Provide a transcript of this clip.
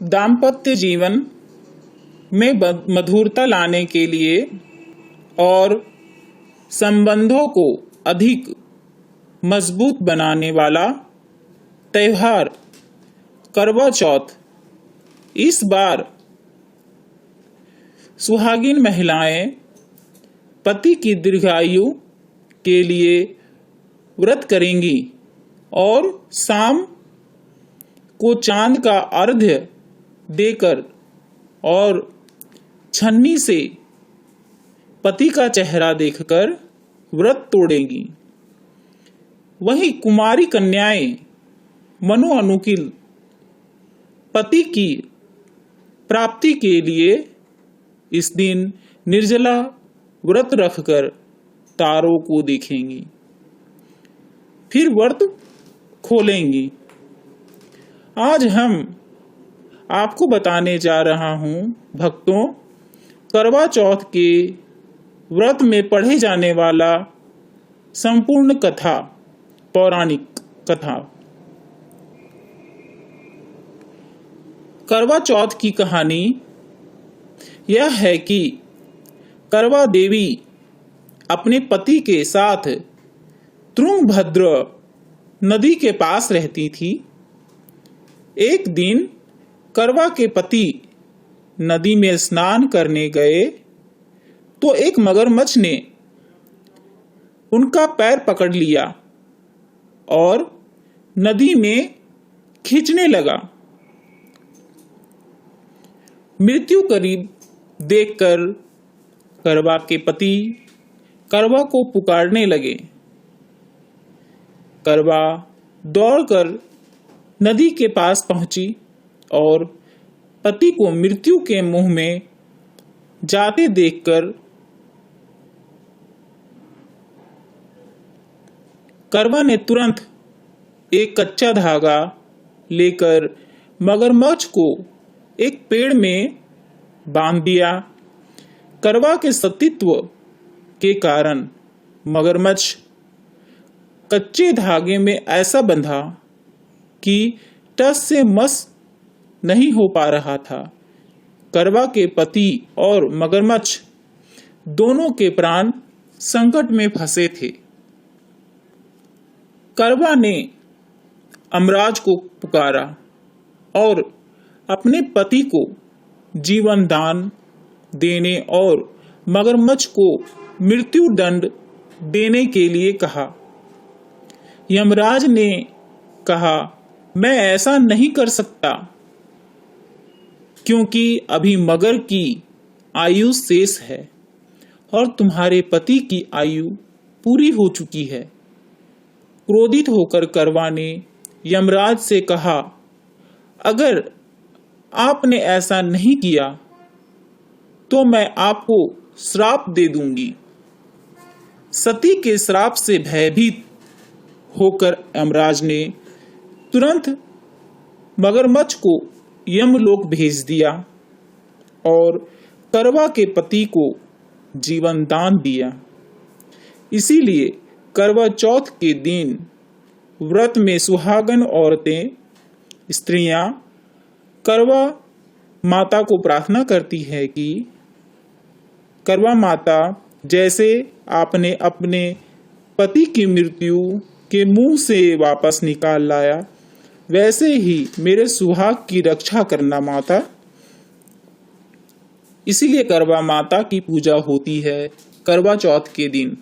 दाम्पत्य जीवन में मधुरता लाने के लिए और संबंधों को अधिक मजबूत बनाने वाला त्योहार करवा चौथ। इस बार सुहागिन महिलाएं पति की दीर्घायु के लिए व्रत करेंगी और शाम को चांद का अर्घ्य देकर और छन्नी से पति का चेहरा देखकर व्रत तोड़ेंगी। वहीं कुमारी कन्याएं मनोनुकूल पति की प्राप्ति के लिए इस दिन निर्जला व्रत रखकर तारों को देखेंगी, फिर व्रत खोलेंगी। आज हम आपको बताने जा रहा हूँ भक्तों, करवा चौथ के व्रत में पढ़े जाने वाला संपूर्ण कथा, पौराणिक कथा। करवा चौथ की कहानी यह है कि करवा देवी अपने पति के साथ तुंगभद्र नदी के पास रहती थी। एक दिन करवा के पति नदी में स्नान करने गए तो एक मगरमच्छ ने उनका पैर पकड़ लिया और नदी में खींचने लगा। मृत्यु करीब देखकर करवा के पति करवा को पुकारने लगे। करवा दौड़कर नदी के पास पहुंची और पति को मृत्यु के मुंह में जाते देखकर करवा ने तुरंत एक कच्चा धागा लेकर मगरमच्छ को एक पेड़ में बांध दिया। करवा के सतीत्व के कारण मगरमच्छ कच्चे धागे में ऐसा बंधा कि टस से मस नहीं हो पा रहा था। करवा के पति और मगरमच्छ दोनों के प्राण संकट में फंसे थे। करवा ने यमराज को पुकारा और अपने पति को जीवन दान देने और मगरमच्छ को मृत्यु दंड देने के लिए कहा। यमराज ने कहा, मैं ऐसा नहीं कर सकता क्योंकि अभी मगर की आयु शेष है और तुम्हारे पति की आयु पूरी हो चुकी है। क्रोधित होकर करवा ने यमराज से कहा, अगर आपने ऐसा नहीं किया तो मैं आपको श्राप दे दूंगी। सती के श्राप से भयभीत होकर यमराज ने तुरंत मगरमच्छ को यमलोक भेज दिया और करवा के पति को जीवन दान दिया। इसीलिए करवा चौथ के दिन व्रत में सुहागन औरतें, स्त्रियां करवा माता को प्रार्थना करती है कि करवा माता, जैसे आपने अपने पति की मृत्यु के मुंह से वापस निकाल लाया, वैसे ही मेरे सुहाग की रक्षा करना माता। इसीलिए करवा माता की पूजा होती है करवा चौथ के दिन।